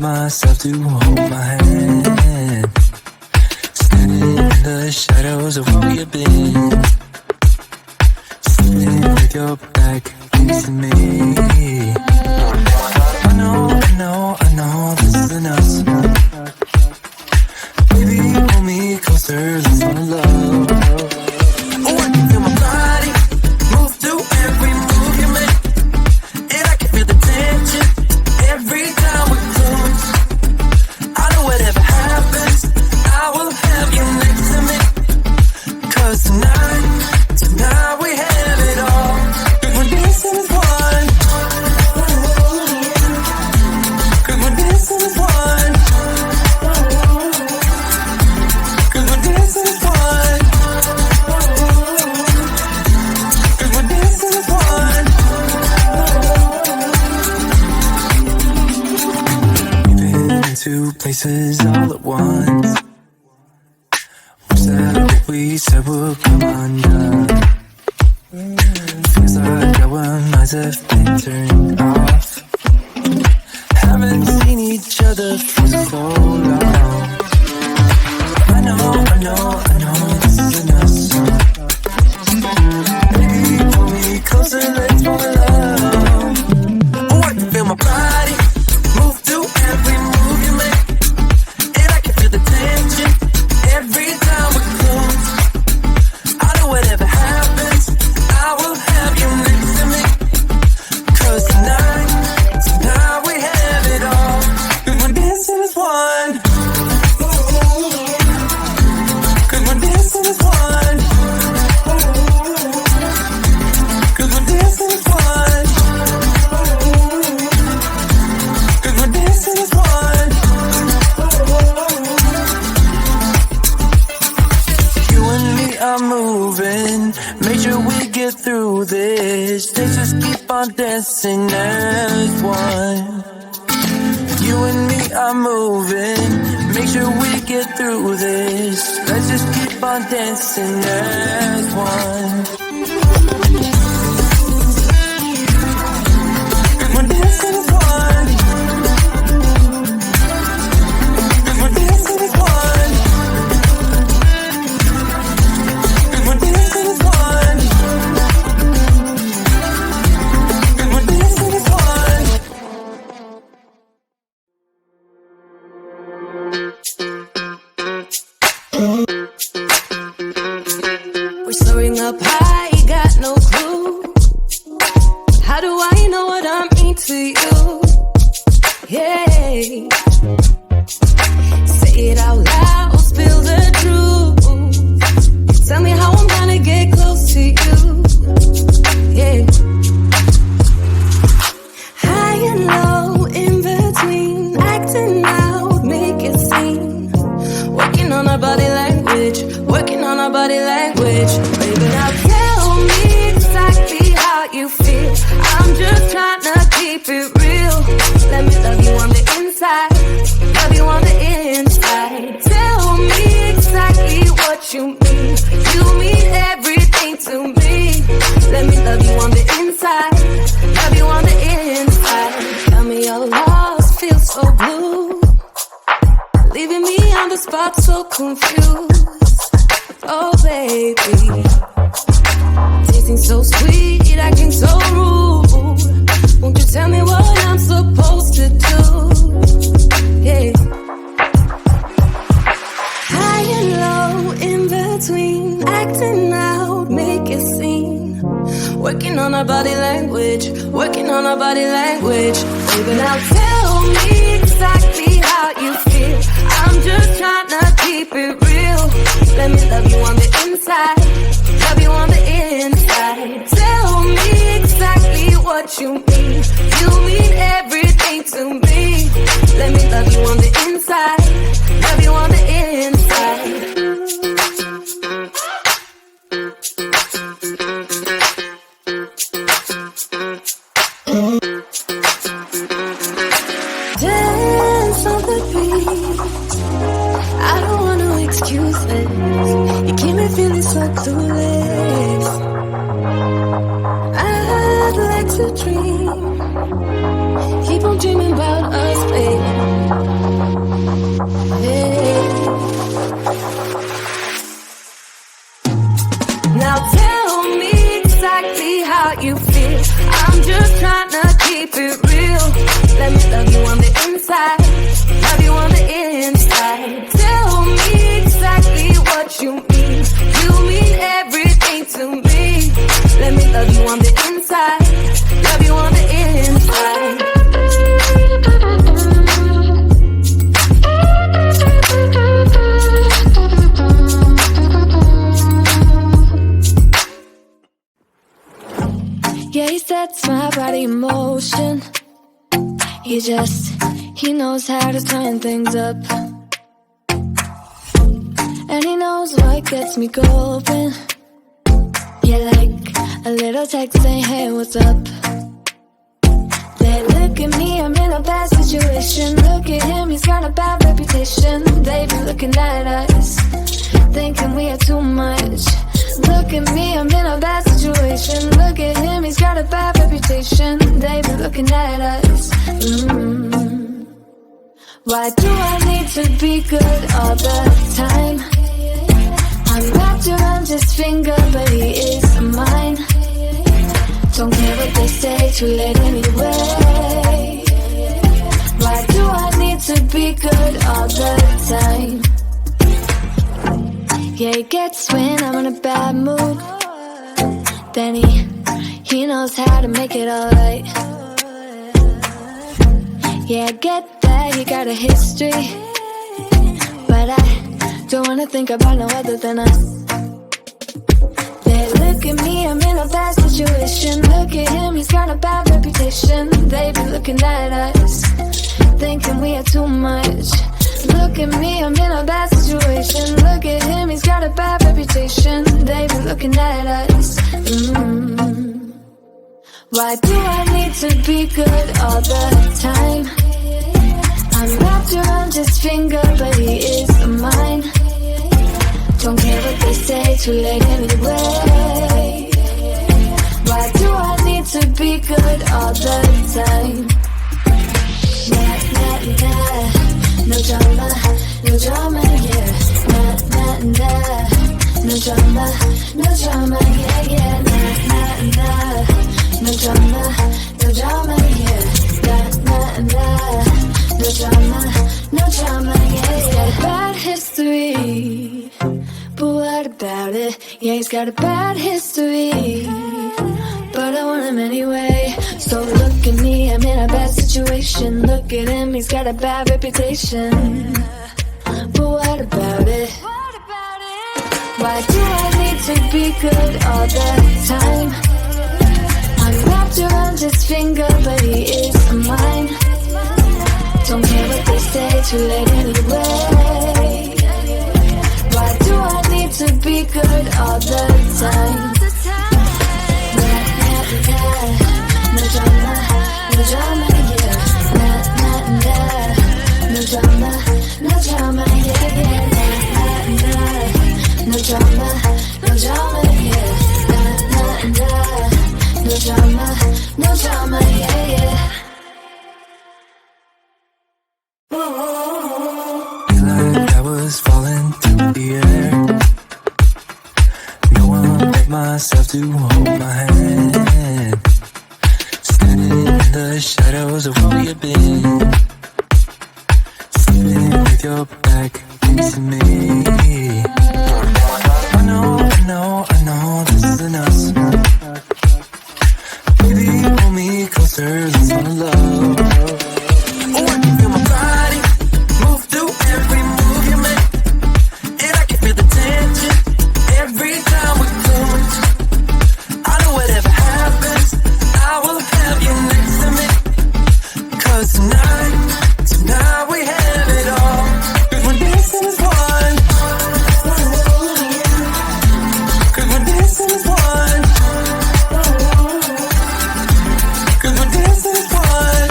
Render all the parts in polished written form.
myself to hold my hand. Standing in the shadows of where we've been. Sitting with your back facing me. I know this isn't us. Baby, pull me closer, let's fall in love. Oh, I can feel my body move through every move you make. And I can feel the tension every time we close. I know whatever happens, I will have you next to me. 'Cause tonight we have it all. 'Cause we're dancing as one. 'Cause we're dancing as one. 'Cause we're dancing as one. 'Cause we're dancing as one. We've been in two places all at once. Was that what we said would come undone? Feels like our minds have been turned off. Haven't seen each other for so long. I know this isn't us. Baby, pull me closer, let's fall in love. Oh, I can feel my body move through every move you make. And I can feel the tension every time we close. I know whatever happens, I will have you next to me. 'Cause tonight we have it all. 'Cause we're dancing as one. 'Cause we're dancing as one. 'Cause we're dancing as one. 'Cause we're dancing as one. You and me are moving, make sure we get through this. Let's just keep on dancing as one. You and me are moving, make sure we get through this. Let's just keep on dancing as one. 'Cause we're dancing as one. 'Cause we're dancing as one. 'Cause we're dancing as one. 'Cause we're dancing as one. We're soaring up high, got no clue. How do I know what I mean to you? Yeah. Say it out loud, spill the truth. Tell me how I'm gonna get close to you. Yeah. High and low, in between, acting out, make it seem. Working on our body language, working on our body language. Baby, now tell me exactly how you feel. I'm just trying to keep it real. Let me love you on the inside, love you on the inside. Tell me exactly what you mean. You mean everything to me. Let me love you on the inside, love you on the inside. Tell me you're lost, feel so blue. Leaving me on the spot so confused. Oh baby, tasting so sweet, acting so rude. Won't you tell me what I'm supposed to do? Yeah. High and low, in between, acting out, make it seem. Working on our body language, working on our body language. Baby, now tell me exactly how you feel. I'm just trying to keep it real. Let me love you on the inside, love you on the inside. Tell me exactly what you mean. You mean everything to me. Let me love you on the inside, love you on the inside. Dance on the beat. I don't want no excuses. You keep me feeling so clueless. I'd like to dream. Keep on dreaming about us, baby. He knows how to turn things up. And he knows what gets me going. Yeah, like a little text saying, hey, what's up? They look at me, I'm in a bad situation. Look at him, he's got a bad reputation. They be looking at us, thinking we are too much. Look at me, I'm in a bad situation. Look at him, he's got a bad reputation. They be looking at us. Why do I need to be good all the time? I'm wrapped around his finger, but he is mine. Don't care what they say, too late anyway. Why do I need to be good all the time? Yeah, he gets when I'm in a bad mood. Then he knows how to make it alright. Yeah, I get that you got a history, but I don't wanna think about no other than us. They look at me, I'm in a bad situation. Look at him, he's got a bad reputation. They be looking at us, thinking we are too much. Look at me, I'm in a bad situation. Look at him, he's got a bad reputation. They be looking at us. Why do I need to be good all the time? I'm wrapped around his finger, but he is mine. Don't care what they say, too late anyway. Why do I need to be good all the time? Nah, nah, nah. No drama, yeah. Nah, nah, nah. No drama, yeah. Nah, nah, nah. No drama, yeah. Nah, nah, nah. No drama, yeah. He's got a bad history, but what about it? Yeah, he's got a bad history, but I want him anyway. So look at me, I'm in a bad situation. Look at him, he's got a bad reputation, but what about it? Why do I need to be good all the time? I'm wrapped around his finger, but he is mine. Don't care what they say, too late anyway. Why do I need to be good all the time? No drama, yeah. Nah, nah, nah. No drama, yeah. Nah, nah, nah. No drama, yeah. Nah, nah, nah. No drama, yeah. Like I was falling through the air. No one like myself to hold my hand. Standing in the shadows of where you've been. Sleeping with your back into me. I know this isn't us. Baby, pull me closer, let's fall in love. Oh, I can feel my body move through every move you make. And I can feel the tension every time we close. I know whatever happens, I will have you next to me. 'Cause tonight we have it all. 'Cause we're dancing as one. 'Cause we're dancing as one. 'Cause we're dancing as one.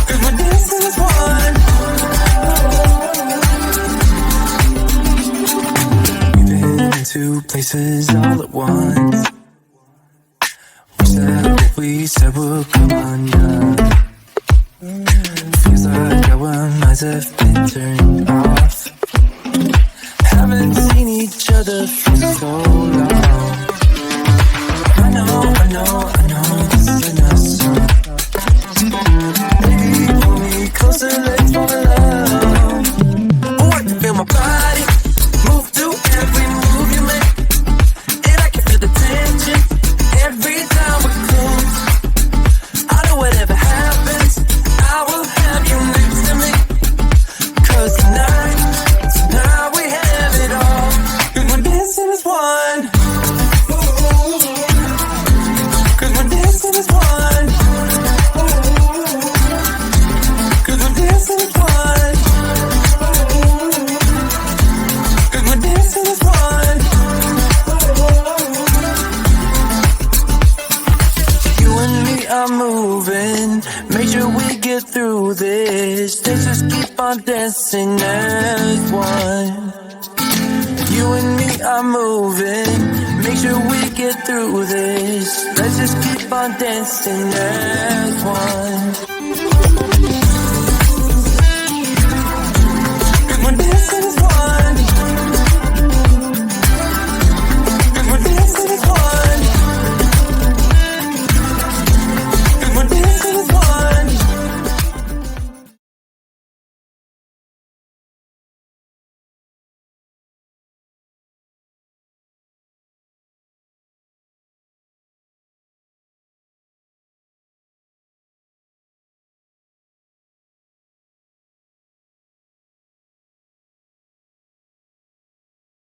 'Cause we're dancing as one. We've been in two places all at once. Wish that what we said would come undone. Feels like our minds have been turned off. Haven't seen each other for so long. I know this isn't us. Baby, pull me closer, let's fall in love. Oh, I can feel my body move through every move you make. And I can feel the tension every time we close. I know whatever happens, I will have you next to me. 'Cause tonight we have it all. 'Cause we're dancing as one. moving. Make sure we get through this. Let's just keep on dancing as one. You and me are moving. Make sure we get through this. Let's just keep on dancing as